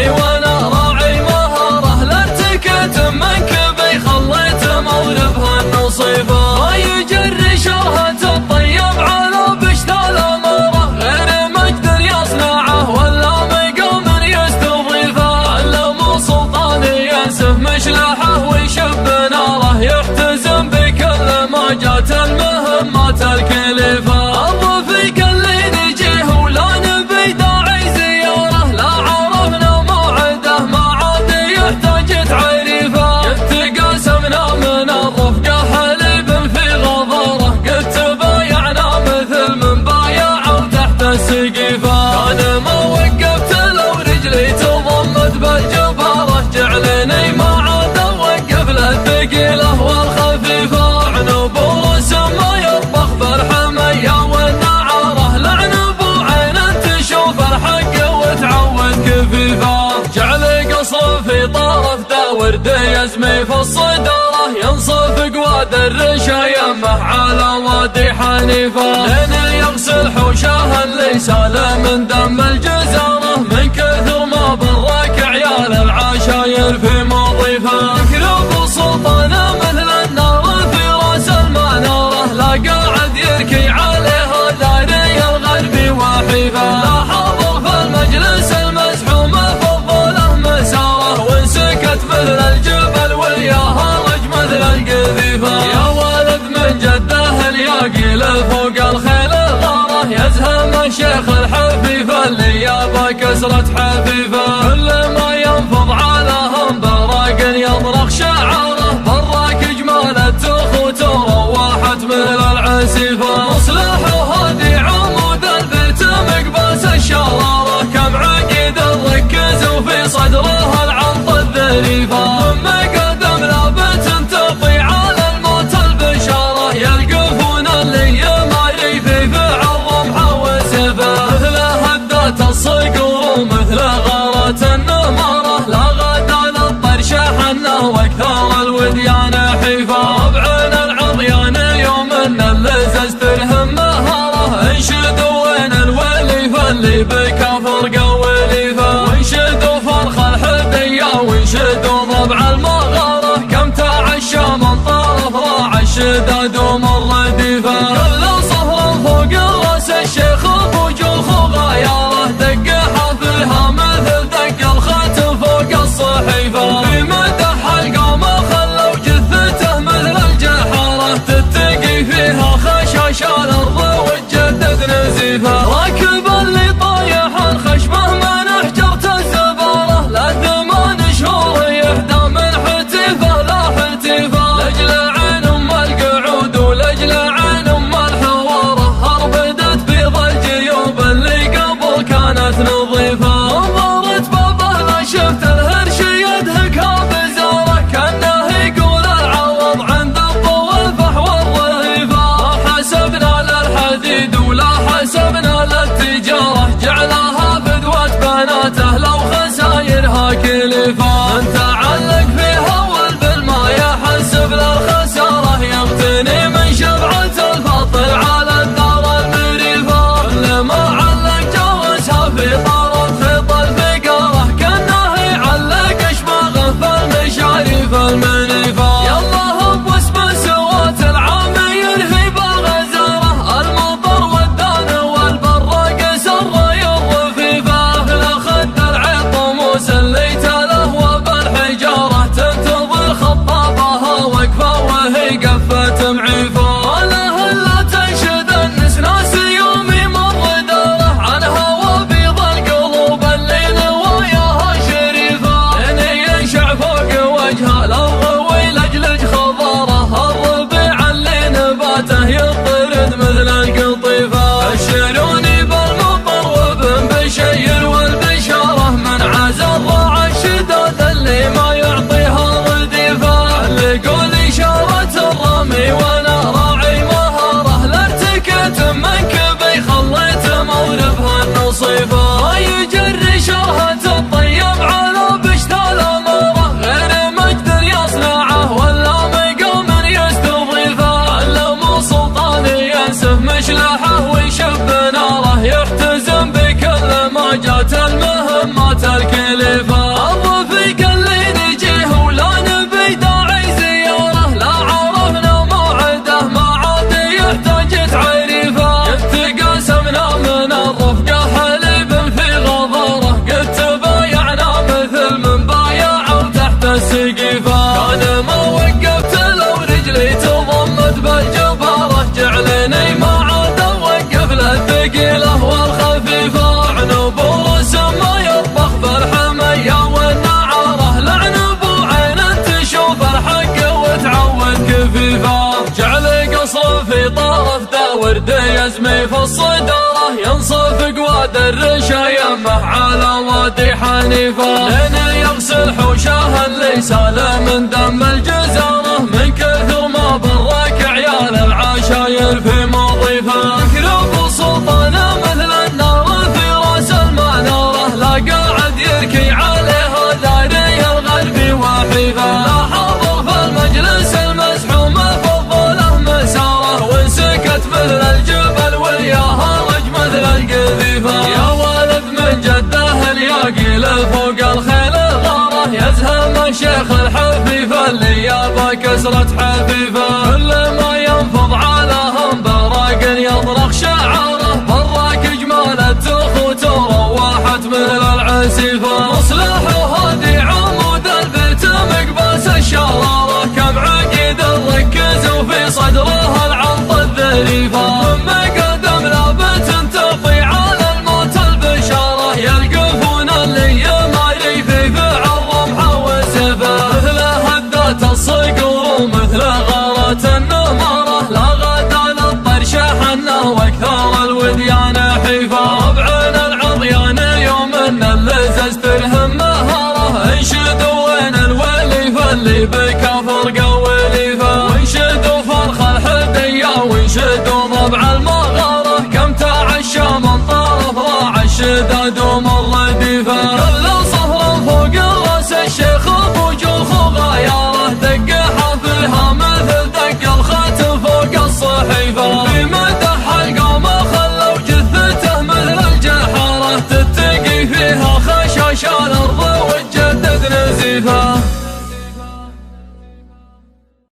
سلطاني وانا راعي مهاره، لارتكت منكبي خليت مولبها النصيفه، يجري شرهة الطيب على بشتال امره، غير مقدر يصنعه ولا مقام يستضيفه، علم سلطاني ينسف مشلحه ويشب ناره، يحتزم بكل ما جات المهمات الكليفه، الرفيق اللي نجيه ولا نبي داعي زياره، لا عرفنا موعده ما عاد يحتاج تعريفه، يتقاسمنا من الرفقه حليب في غضاره، قد تبايعنا مثل من بايعوا تحت السقيفه، انا ما وقفت لو رجلي تضمت بالجباره، جعلني ما عاد اوقف للثقيله والخفيفه، عنب ورسم ما يطبخ بالحميه والنعاره، لعنب وعين تشوف الحق وتعود كفيفه، جعل قصر في طرف ورد يزمي في الصداره، ينصف قواد الرشايمه على وادي حنيفه، لين يغسل حوشه اللي سال من دم الجزاره، من كثر ما برك عيال العشاير في مضيفه، يقرب سلطانه مثل النار في راس المناره، لا قاعد يركي عليها داري الغربي وحيفه، لا حاضر في المجلس المزحوم فضله مساره، وانسكت مثل الجبل وياها رج مثل القذيفه، يا ولد من جده الياقي لفوق الخيل الغاره، يزهم الشيخ الحفيفه اللي يابا كسرة حفيفه، كل ما ينفض علىهم براق يضرق شعاره، براك جمال التخوت وروحت مثل العسيفه، مصلح وهادي عمود البيت مقباس الشراره، كم عقيد ركز وفي صدرها العنط الذريفه، من مقدم لابت تطي على الموت البشاره، يلقفون اللي يماري في فعل رمحه وسيفه، مثل هدات الصقور ومثل غارة النماره، لا غدا للطرش حنه واكثر الوديان حيفه، بعين العضيان يوم ان اللزز تلهم مهاره، انشدوا وين الوليفه اللي بكفر قوليفه، وانشدوا فرخ الحديه وانشدوا ضبع المغاره، كم تعشى من طرف راع الشداد ومر رديفه، كل صهر فوق راس الشيخ ابو جوخ وغياره، دق حفلها مثل دق الخاتم فوق الصحيفه، في مدح القومه خلوا جثته مثل الجحاره، تتقي فيها خشاش الارض وتجدد نزيفه، راكب اللي طايح الخشبه من حجرة الزباره، لا 8 شهور يهدى من حتيفه لا حتيفه، لاجل عين ام القعود ولاجل عين ام الحواره، هربدت بيض الجيوب اللي قبل كانت نظيفه، انظرت بابه لا شفت الهرش يدهكها بزاره، كانه يقول العوض عند الطويفه والرهيفه، ما حسبنا للحديد ولا حسبنا للتجاره، جعلها فدوة بناته لو خسايرها كلفه، من تعلق فيها والبل ما يحسب للخساره، يغتني من شبعة الفطر على الدار المريفه، كل ما علق جوزها في طرف خيط الفقاره، كانه يعلق اشباغه في المشاريف المنيفه، يالله باسم سوات العامي ينهي بالغزاره، المطر والدان والبراق سري الرفيفه، لخد العيط موسى اللي تله وبالحجاره، تنتظر خطابها وقفه وهي قفه معيفه، له الا تنشد النسناس يوم يمر داره، عنها وبيض القلوب اللي نواياها شريفه، لين ينشع فوق وجهها لو غوي لجلج خضاره، الربيع اللي نباته يطرد مثل القطيفه، بشروني بالمطر وابن بشير والبشاره، من عز الراع الشداد اللي ما يعطيها رديفه، اللي قول اشاره الرمي وانا راعي مهاره، لارتكت منكبي خليت مولبها النصيفه، يجري شرهة الطيب على بشتال امره، غير مقدر يصنعه ولا مقام يستضيفه، علم سلطاني ينسف مشلحه ويشب ناره، يحتزم بكل ما جات المهمات الكليفه. ورد يزمي في الصدارة ينصف قواد الرشايمه على وادي حنيفة لين يغسل حوشه اللي سال من دم الجزارة من كثر ما برك عيال العشاير في مضيفه ذكر السلطان مثل النار في راس المنارة لا قاعد يركي عليها داري الغربي وحيفه لا حاضر في المجلس المزحوم فضله مساره وسكت مثل الجبل وياها رج مثل القذيفه يا ولد من جده الياقي فوق الخيل الغاره يزهم الشيخ الحفيفه اللي يابا كسرة حفيفه كل ما ينفض علىهم براق يطرق شعاره براك جمال التخوت روحت مثل العسيفه مصلح وهادي عمود البيت مقباس الشراره كم عقيد ركز وفي صدره العنط الذريفه ثم قدم لابت تطي على الموت البشاره يلقفون اللي ما يفي فعل رمحه وسيفه مثل هدات الصقور ومثل غارة النماره لا غدا للطرش حنا واكثر الوديان حيفه بعين العضيان يوم ان اللزز تلهم مهاره انشدوا وين الوليفه اللي بكفر قوليفه وانشدوا فرخ الحديه وانشدوا ضبع المغاره كم تعشى من طرف راع الشداد ومر ديفه كل صهر فوق راس الشيخ ابو جوخ وغياره دق حفلها مثل دق الخاتم فوق الصحيفه في مدح القومه خلوا جثته مثل الجحاره تتقي فيها خشاش الارض وتجدد نزيفه